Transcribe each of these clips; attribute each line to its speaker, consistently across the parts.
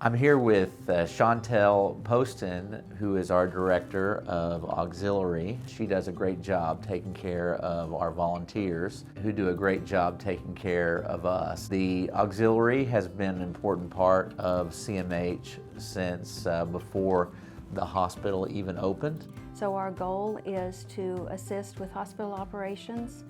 Speaker 1: I'm here with Chantel Poston, who is our Director of Auxiliary. She does a great job taking care of our volunteers, who do a great job taking care of us. The Auxiliary has been an important part of CMH since before the hospital even opened.
Speaker 2: So our goal is to assist with hospital operations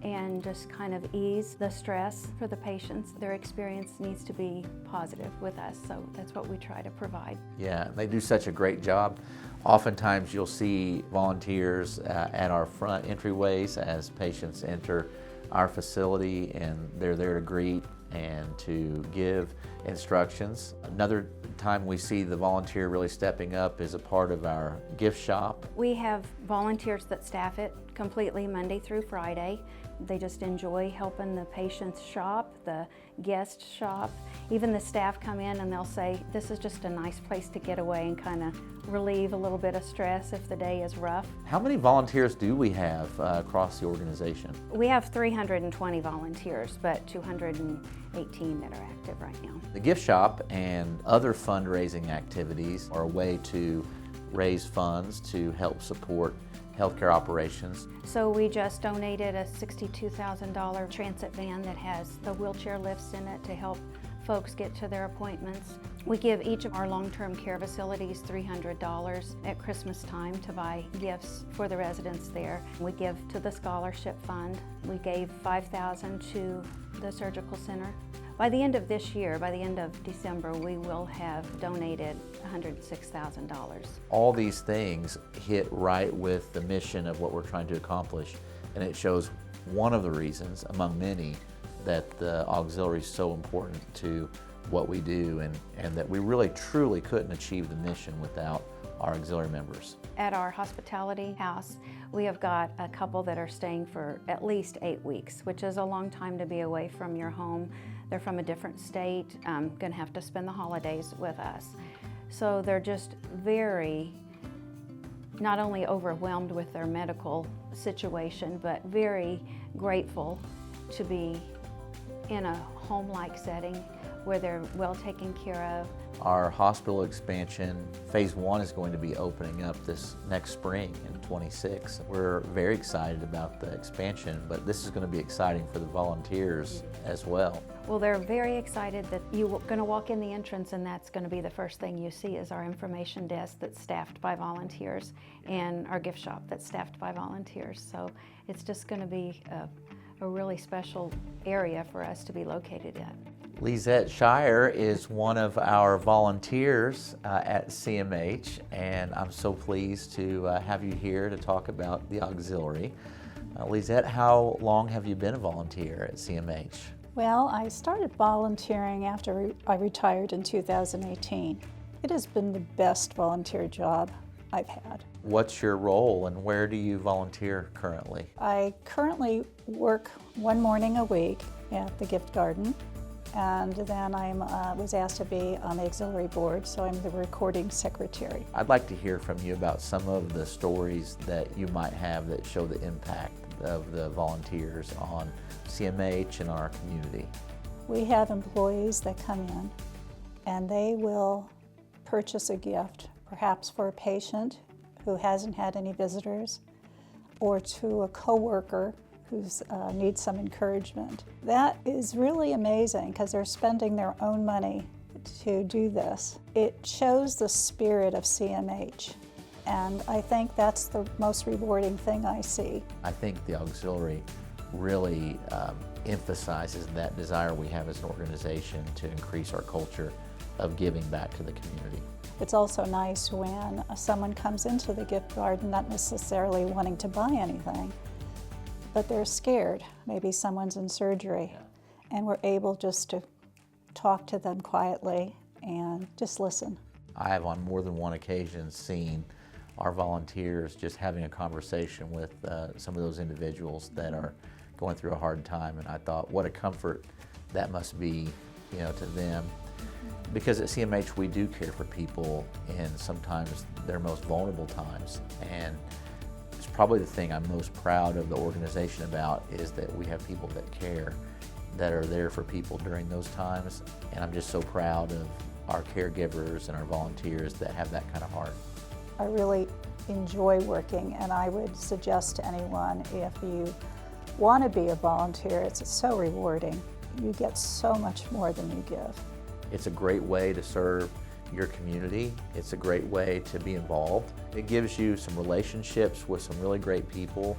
Speaker 2: and just kind of ease the stress for the patients. Their experience needs to be positive with us, so that's what we try to provide.
Speaker 1: Yeah, they do such a great job. Oftentimes you'll see volunteers at our front entryways as patients enter our facility, and they're there to greet and to give instructions. Another time we see the volunteer really stepping up is a part of our gift shop.
Speaker 2: We have volunteers that staff it completely Monday through Friday. They just enjoy helping the patients shop, the guests shop. Even the staff come in and they'll say, this is just a nice place to get away and kind of relieve a little bit of stress if the day is rough.
Speaker 1: How many volunteers do we have across the organization?
Speaker 2: We have 320 volunteers, but 218 that are active right now.
Speaker 1: The gift shop and other fundraising activities are a way to raise funds to help support healthcare operations.
Speaker 2: So we just donated a $62,000 transit van that has the wheelchair lifts in it to help folks get to their appointments. We give each of our long-term care facilities $300 at Christmas time to buy gifts for the residents there. We give to the scholarship fund. We gave $5,000 to the surgical center. By the end of this year, by the end of December, we will have donated $106,000.
Speaker 1: All these things hit right with the mission of what we're trying to accomplish, and it shows one of the reasons, among many, that the auxiliary is so important to what we do, and that we really truly couldn't achieve the mission without our auxiliary members.
Speaker 2: At our hospitality house, we have got a couple that are staying for at least 8 weeks, which is a long time to be away from your home. They're from a different state, gonna have to spend the holidays with us. So they're just very, not only overwhelmed with their medical situation, but very grateful to be in a home-like setting where they're well taken care of.
Speaker 1: Our hospital expansion, phase 1 is going to be opening up this next spring in 26. We're very excited about the expansion, but this is going to be exciting for the volunteers as well.
Speaker 2: Well, they're very excited that you're going to walk in the entrance and that's going to be the first thing you see is our information desk that's staffed by volunteers and our gift shop that's staffed by volunteers. So it's just going to be a really special area for us to be located in.
Speaker 1: Lizette Shire is one of our volunteers at CMH, and I'm so pleased to have you here to talk about the auxiliary. Lizette, how long have you been a volunteer at CMH?
Speaker 3: Well, I started volunteering after I retired in 2018. It has been the best volunteer job I've had.
Speaker 1: What's your role and where do you volunteer currently?
Speaker 3: I currently work one morning a week at the gift garden, and then I was asked to be on the auxiliary board, so I'm the recording secretary.
Speaker 1: I'd like to hear from you about some of the stories that you might have that show the impact of the volunteers on CMH and our community.
Speaker 3: We have employees that come in and they will purchase a gift, perhaps for a patient who hasn't had any visitors, or to a coworker who needs some encouragement. That is really amazing because they're spending their own money to do this. It shows the spirit of CMH, and I think that's the most rewarding thing I see.
Speaker 1: I think the auxiliary really emphasizes that desire we have as an organization to increase our culture of giving back to the community.
Speaker 3: It's also nice when someone comes into the gift garden not necessarily wanting to buy anything, but they're scared. Maybe someone's in surgery, and we're able just to talk to them quietly and just listen.
Speaker 1: I have on more than one occasion seen our volunteers just having a conversation with some of those individuals that are going through a hard time, and I thought what a comfort that must be, to them. Because at CMH we do care for people in sometimes their most vulnerable times, and it's probably the thing I'm most proud of the organization about is that we have people that care, that are there for people during those times, and I'm just so proud of our caregivers and our volunteers that have that kind of heart.
Speaker 3: I really enjoy working, and I would suggest to anyone, if you want to be a volunteer, it's so rewarding. You get so much more than you give.
Speaker 1: It's a great way to serve your community. It's a great way to be involved. It gives you some relationships with some really great people,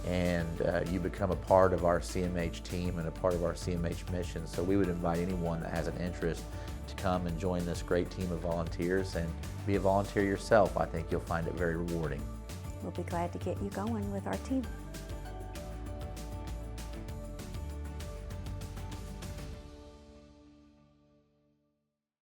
Speaker 1: and you become a part of our CMH team and a part of our CMH mission. So we would invite anyone that has an interest to come and join this great team of volunteers and be a volunteer yourself. I think you'll find it very rewarding.
Speaker 4: We'll be glad to get you going with our team.